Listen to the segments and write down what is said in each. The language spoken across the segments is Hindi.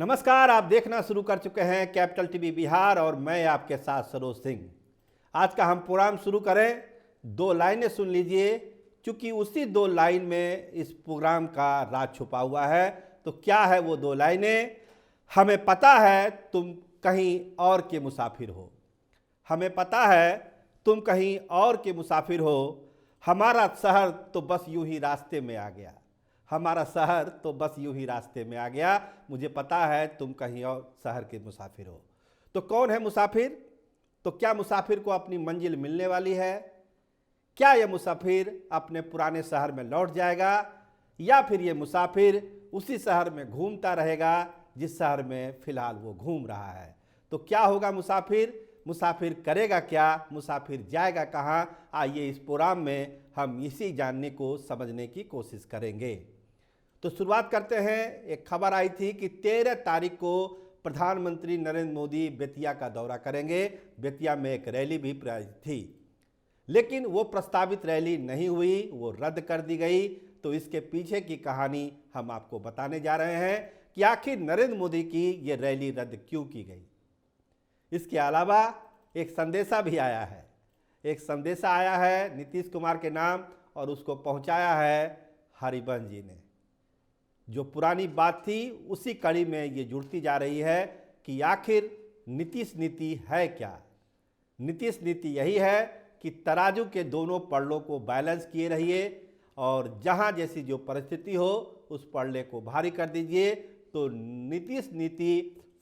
नमस्कार, आप देखना शुरू कर चुके हैं कैपिटल टीवी बिहार और मैं आपके साथ सरोज सिंह। आज का हम प्रोग्राम शुरू करें, दो लाइनें सुन लीजिए, क्योंकि उसी दो लाइन में इस प्रोग्राम का राज छुपा हुआ है। तो क्या है वो दो लाइनें? हमें पता है तुम कहीं और के मुसाफिर हो, हमें पता है तुम कहीं और के मुसाफिर हो, हमारा शहर तो बस यूं ही रास्ते में आ गया, हमारा शहर तो बस यूं ही रास्ते में आ गया, मुझे पता है तुम कहीं और शहर के मुसाफिर हो। तो कौन है मुसाफिर? तो क्या मुसाफिर को अपनी मंजिल मिलने वाली है? क्या यह मुसाफिर अपने पुराने शहर में लौट जाएगा, या फिर यह मुसाफिर उसी शहर में घूमता रहेगा जिस शहर में फिलहाल वो घूम रहा है? तो क्या होगा मुसाफिर? मुसाफिर करेगा क्या? मुसाफिर जाएगा कहाँ? आइए इस प्रोग्राम में हम इसी जानने को समझने की कोशिश करेंगे। तो शुरुआत करते हैं। एक खबर आई थी कि 13 तारीख को प्रधानमंत्री नरेंद्र मोदी बेतिया का दौरा करेंगे। बेतिया में एक रैली भी प्रायोजित थी, लेकिन वो प्रस्तावित रैली नहीं हुई, वो रद्द कर दी गई। तो इसके पीछे की कहानी हम आपको बताने जा रहे हैं कि आखिर नरेंद्र मोदी की ये रैली रद्द क्यों की गई। इसके अलावा एक संदेशा भी आया है, एक संदेशा आया है नीतीश कुमार के नाम, और उसको पहुंचाया है हरिवंश जी ने। जो पुरानी बात थी उसी कड़ी में ये जुड़ती जा रही है कि आखिर नीतीश नीति है क्या। नीतीश नीति यही है कि तराजू के दोनों पड़लों को बैलेंस किए रहिए, और जहां जैसी जो परिस्थिति हो उस पड़ले को भारी कर दीजिए। तो नीतीश नीति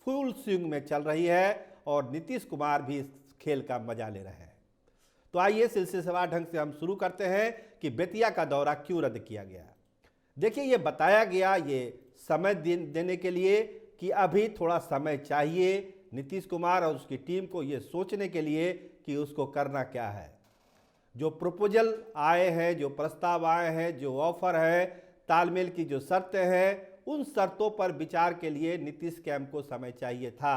फुल स्विंग में चल रही है और नीतीश कुमार भी इस खेल का मजा ले रहे हैं। तो आइए सिलसिलेवार ढंग से हम शुरू करते हैं कि बेतिया का दौरा क्यों रद्द किया गया। देखिए, ये बताया गया ये समय देने के लिए कि अभी थोड़ा समय चाहिए नीतीश कुमार और उसकी टीम को ये सोचने के लिए कि उसको करना क्या है। जो प्रपोजल आए हैं, जो प्रस्ताव आए हैं, जो ऑफर है, तालमेल की जो शर्तें हैं, उन शर्तों पर विचार के लिए नीतीश कैंप को समय चाहिए था।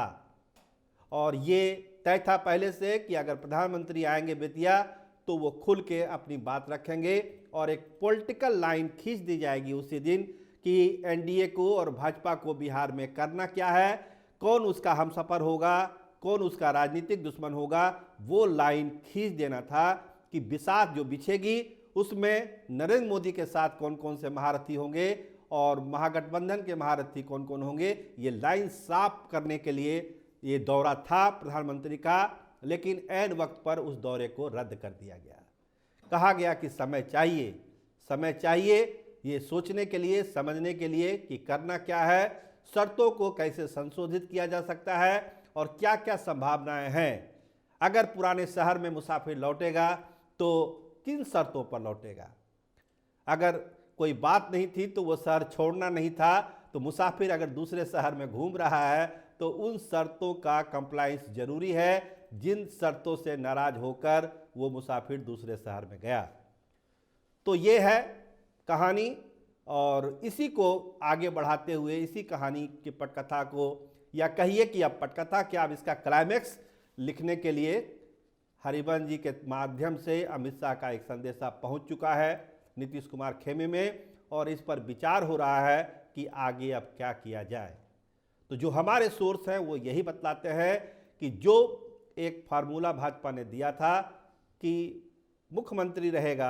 और ये तय था पहले से कि अगर प्रधानमंत्री आएंगे बेतिया तो वो खुल के अपनी बात रखेंगे और एक पॉलिटिकल लाइन खींच दी जाएगी उसी दिन कि एनडीए को और भाजपा को बिहार में करना क्या है, कौन उसका हमसफर होगा, कौन उसका राजनीतिक दुश्मन होगा। वो लाइन खींच देना था कि बिसात जो बिछेगी उसमें नरेंद्र मोदी के साथ कौन कौन से महारथी होंगे और महागठबंधन के महारथी कौन कौन होंगे। ये लाइन साफ करने के लिए ये दौरा था प्रधानमंत्री का, लेकिन ऐन वक्त पर उस दौरे को रद्द कर दिया गया। कहा गया कि समय चाहिए, समय चाहिए ये सोचने के लिए, समझने के लिए कि करना क्या है, शर्तों को कैसे संशोधित किया जा सकता है और क्या क्या संभावनाएं हैं। अगर पुराने शहर में मुसाफिर लौटेगा तो किन शर्तों पर लौटेगा। अगर कोई बात नहीं थी तो वो शहर छोड़ना नहीं था, तो मुसाफिर अगर दूसरे शहर में घूम रहा है तो उन शर्तों का कंप्लायंस जरूरी है जिन शर्तों से नाराज होकर वो मुसाफिर दूसरे शहर में गया। तो ये है कहानी, और इसी को आगे बढ़ाते हुए इसी कहानी की पटकथा को, या कहिए कि अब पटकथा क्या, अब इसका क्लाइमेक्स लिखने के लिए हरिवंश जी के माध्यम से अमित शाह का एक संदेशा पहुंच चुका है नीतीश कुमार खेमे में, और इस पर विचार हो रहा है कि आगे अब क्या किया जाए। तो जो हमारे सोर्स हैं वो यही बतलाते हैं कि जो एक फार्मूला भाजपा ने दिया था कि मुख्यमंत्री रहेगा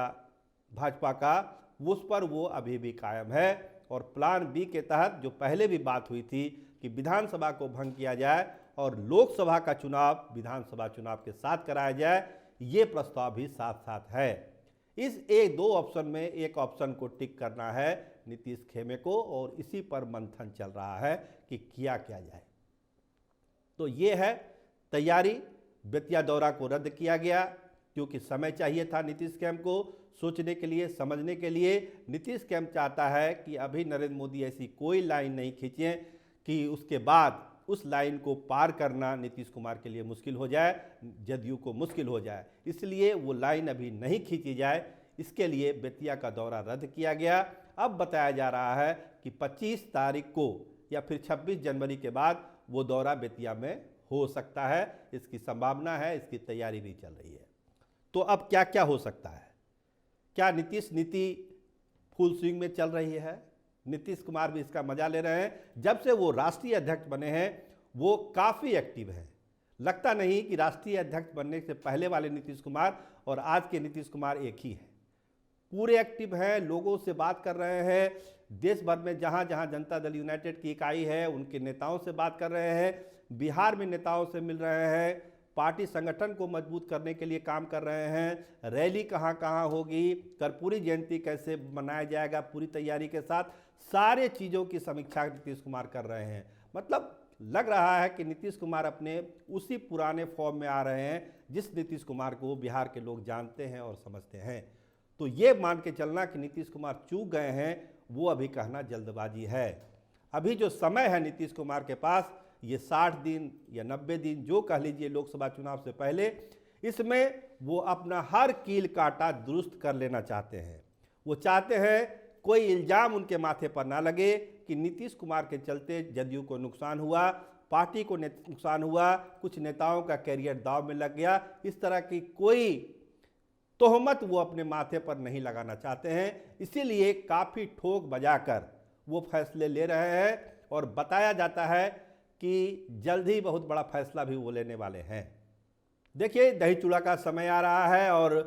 भाजपा का, उस पर वो अभी भी कायम है। और प्लान बी के तहत जो पहले भी बात हुई थी कि विधानसभा को भंग किया जाए और लोकसभा का चुनाव विधानसभा चुनाव के साथ कराया जाए, ये प्रस्ताव भी साथ साथ है। इस एक दो ऑप्शन में एक ऑप्शन को टिक करना है नीतीश खेमे को, और इसी पर मंथन चल रहा है कि किया क्या जाए। तो ये है तैयारी। बेतिया दौरा को रद्द किया गया क्योंकि समय चाहिए था नीतीश कैंप को सोचने के लिए, समझने के लिए। नीतीश कैंप चाहता है कि अभी नरेंद्र मोदी ऐसी कोई लाइन नहीं खींचे कि उसके बाद उस लाइन को पार करना नीतीश कुमार के लिए मुश्किल हो जाए, जदयू को मुश्किल हो जाए। इसलिए वो लाइन अभी नहीं खींची जाए, इसके लिए बेतिया का दौरा रद्द किया गया। अब बताया जा रहा है कि 25 तारीख को या फिर 26 जनवरी के बाद वो दौरा बेतिया में हो सकता है, इसकी संभावना है, इसकी तैयारी भी चल रही है। तो अब क्या क्या हो सकता है? क्या नीतीश नीति फुल स्विंग में चल रही है? नीतीश कुमार भी इसका मजा ले रहे हैं। जब से वो राष्ट्रीय अध्यक्ष बने हैं वो काफ़ी एक्टिव हैं। लगता नहीं कि राष्ट्रीय अध्यक्ष बनने से पहले वाले नीतीश कुमार और आज के नीतीश कुमार एक ही हैं। पूरे एक्टिव हैं, लोगों से बात कर रहे हैं, देश भर में जहाँ जहाँ जनता दल यूनाइटेड की इकाई है उनके नेताओं से बात कर रहे हैं, बिहार में नेताओं से मिल रहे हैं, पार्टी संगठन को मजबूत करने के लिए काम कर रहे हैं। रैली कहाँ कहाँ होगी, कर्पूरी जयंती कैसे मनाया जाएगा, पूरी तैयारी के साथ सारे चीज़ों की समीक्षा नीतीश कुमार कर रहे हैं। मतलब लग रहा है कि नीतीश कुमार अपने उसी पुराने फॉर्म में आ रहे हैं जिस नीतीश कुमार को बिहार के लोग जानते हैं और समझते हैं। तो ये मान के चलना कि नीतीश कुमार चूक गए हैं वो अभी कहना जल्दबाजी है। अभी जो समय है नीतीश कुमार के पास, ये 60 दिन या 90 दिन जो कह लीजिए लोकसभा चुनाव से पहले, इसमें वो अपना हर कील काटा दुरुस्त कर लेना चाहते हैं। वो चाहते हैं कोई इल्ज़ाम उनके माथे पर ना लगे कि नीतीश कुमार के चलते जदयू को नुकसान हुआ, पार्टी को नुकसान हुआ, कुछ नेताओं का कैरियर दांव में लग गया। इस तरह की कोई तोहमत वो अपने माथे पर नहीं लगाना चाहते हैं। इसीलिए काफ़ी ठोक बजाकर वो फैसले ले रहे हैं और बताया जाता है कि जल्द ही बहुत बड़ा फैसला भी वो लेने वाले हैं। देखिए, दही चूड़ा का समय आ रहा है और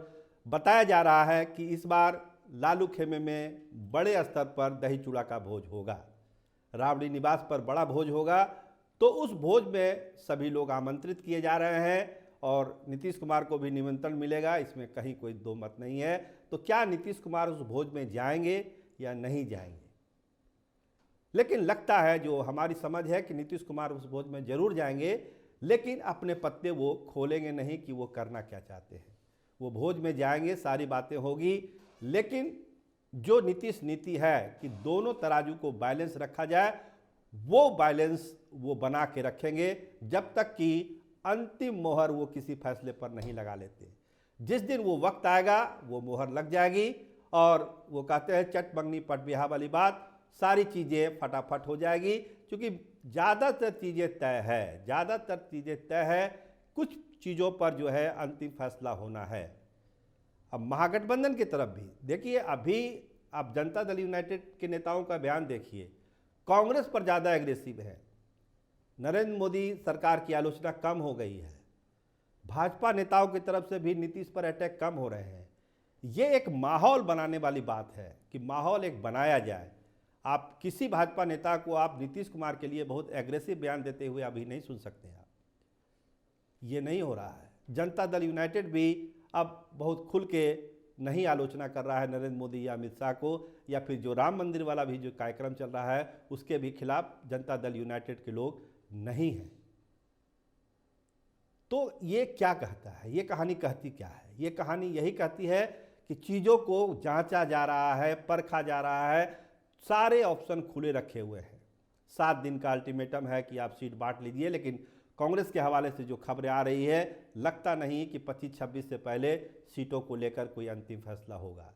बताया जा रहा है कि इस बार लालू खेमे में बड़े स्तर पर दही चूड़ा का भोज होगा। राबड़ी निवास पर बड़ा भोज होगा, तो उस भोज में सभी लोग आमंत्रित किए जा रहे हैं और नीतीश कुमार को भी निमंत्रण मिलेगा, इसमें कहीं कोई दो मत नहीं है। तो क्या नीतीश कुमार उस भोज में जाएंगे या नहीं जाएंगे? लेकिन लगता है, जो हमारी समझ है, कि नीतीश कुमार उस भोज में जरूर जाएंगे, लेकिन अपने पत्ते वो खोलेंगे नहीं कि वो करना क्या चाहते हैं। वो भोज में जाएंगे, सारी बातें होगी, लेकिन जो नीतीश नीति है कि दोनों तराजू को बैलेंस रखा जाए, वो बैलेंस वो बना के रखेंगे जब तक कि अंतिम मोहर वो किसी फैसले पर नहीं लगा लेते। जिस दिन वो वक्त आएगा वो मोहर लग जाएगी और वो कहते हैं चट मंगनी पट बिहा वाली बात, सारी चीज़ें फटाफट हो जाएगी। क्योंकि ज़्यादातर चीज़ें तय है, कुछ चीज़ों पर जो है अंतिम फैसला होना है। अब महागठबंधन की तरफ भी देखिए, अभी आप जनता दल यूनाइटेड के नेताओं का बयान देखिए, कांग्रेस पर ज़्यादा एग्रेसिव है। नरेंद्र मोदी सरकार की आलोचना कम हो गई है। भाजपा नेताओं की तरफ से भी नीतीश पर अटैक कम हो रहे हैं। ये एक माहौल बनाने वाली बात है कि माहौल एक बनाया जाए। आप किसी भाजपा नेता को आप नीतीश कुमार के लिए बहुत एग्रेसिव बयान देते हुए अभी नहीं सुन सकते आप। ये नहीं हो रहा है। जनता दल यूनाइटेड भी अब बहुत खुल के नहीं आलोचना कर रहा है नरेंद्र मोदी या अमित शाह को, या फिर जो राम मंदिर वाला भी जो कार्यक्रम चल रहा है उसके भी खिलाफ जनता दल यूनाइटेड के लोग नहीं हैं। तो ये क्या कहता है, ये कहानी कहती क्या है? ये कहानी यही कहती है कि चीज़ों को जांचा जा रहा है, परखा जा रहा है, सारे ऑप्शन खुले रखे हुए हैं। 7 दिन का अल्टीमेटम है कि आप सीट बांट लीजिए, लेकिन कांग्रेस के हवाले से जो खबरें आ रही है, लगता नहीं कि 25-26 से पहले सीटों को लेकर कोई अंतिम फैसला होगा।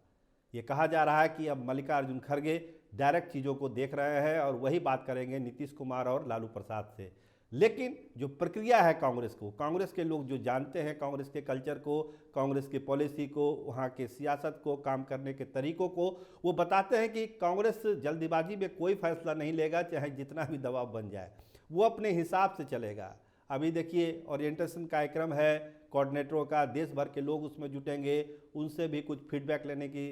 ये कहा जा रहा है कि अब मल्लिकार्जुन खड़गे डायरेक्ट चीज़ों को देख रहे हैं और वही बात करेंगे नीतीश कुमार और लालू प्रसाद से। लेकिन जो प्रक्रिया है कांग्रेस को, कांग्रेस के लोग जो जानते हैं कांग्रेस के कल्चर को, कांग्रेस की पॉलिसी को, वहाँ के सियासत को, काम करने के तरीकों को, वो बताते हैं कि कांग्रेस जल्दीबाजी में कोई फैसला नहीं लेगा, चाहे जितना भी दबाव बन जाए, वो अपने हिसाब से चलेगा। अभी देखिए ओरिएंटेशन कार्यक्रम है कोऑर्डिनेटरों का, देश भर के लोग उसमें जुटेंगे, उनसे भी कुछ फीडबैक लेने की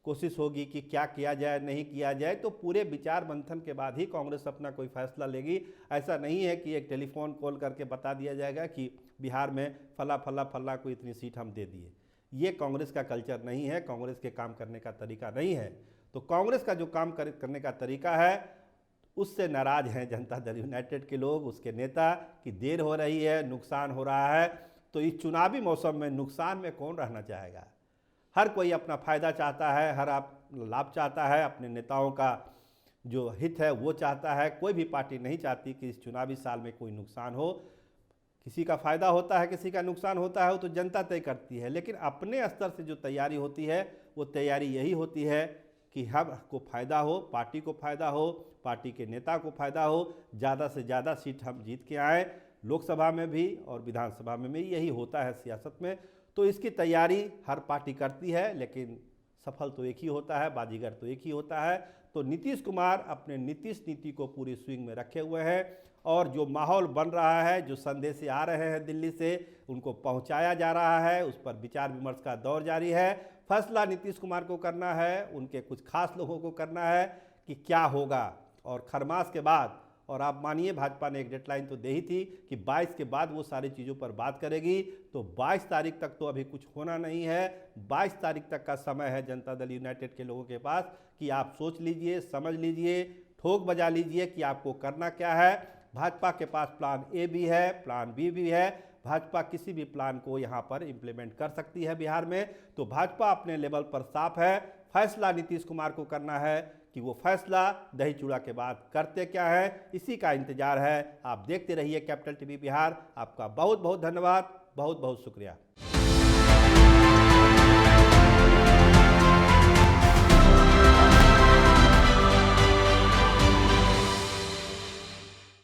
कोशिश होगी कि क्या किया जाए, नहीं किया जाए। तो पूरे विचार मंथन के बाद ही कांग्रेस अपना कोई फैसला लेगी। ऐसा नहीं है कि एक टेलीफोन कॉल करके बता दिया जाएगा कि बिहार में फला को इतनी सीट हम दे दिए। ये कांग्रेस का कल्चर नहीं है, कांग्रेस के काम करने का तरीका नहीं है। तो कांग्रेस का जो काम करने का तरीका है उससे नाराज हैं जनता दल यूनाइटेड के लोग, उसके नेता, कि देर हो रही है, नुकसान हो रहा है। तो इस चुनावी मौसम में नुकसान में कौन रहना चाहेगा? हर कोई अपना फ़ायदा चाहता है, हर आप लाभ चाहता है, अपने नेताओं का जो हित है वो चाहता है। कोई भी पार्टी नहीं चाहती कि इस चुनावी साल में कोई नुकसान हो। किसी का फ़ायदा होता है, किसी का नुकसान होता है, वो तो जनता तय करती है। लेकिन अपने स्तर से जो तैयारी होती है वो तैयारी यही होती है कि हमको फ़ायदा हो, पार्टी को फ़ायदा हो, पार्टी के नेता को फ़ायदा हो, ज़्यादा से ज़्यादा सीट हम जीत के आएँ। लोकसभा में भी और विधानसभा में भी यही होता है सियासत में। तो इसकी तैयारी हर पार्टी करती है, लेकिन सफल तो एक ही होता है, बाजीगर तो एक ही होता है। तो नीतीश कुमार अपने नीतीश नीति को पूरी स्विंग में रखे हुए हैं और जो माहौल बन रहा है, जो संदेश आ रहे हैं दिल्ली से, उनको पहुंचाया जा रहा है, उस पर विचार विमर्श का दौर जारी है। फैसला नीतीश कुमार को करना है, उनके कुछ खास लोगों को करना है कि क्या होगा। और खरमास के बाद, और आप मानिए भाजपा ने एक डेडलाइन तो दी ही थी कि 22 के बाद वो सारी चीज़ों पर बात करेगी, तो 22 तारीख तक तो अभी कुछ होना नहीं है। 22 तारीख तक का समय है जनता दल यूनाइटेड के लोगों के पास कि आप सोच लीजिए, समझ लीजिए, ठोक बजा लीजिए कि आपको करना क्या है। भाजपा के पास प्लान ए भी है, प्लान बी भी है। भाजपा किसी भी प्लान को यहाँ पर इम्प्लीमेंट कर सकती है बिहार में। तो भाजपा अपने लेवल पर साफ है। फैसला नीतीश कुमार को करना है कि वो फैसला दही चूड़ा के बाद करते क्या है, इसी का इंतजार है। आप देखते रहिए कैपिटल टीवी बिहार। आपका बहुत बहुत धन्यवाद, बहुत बहुत शुक्रिया।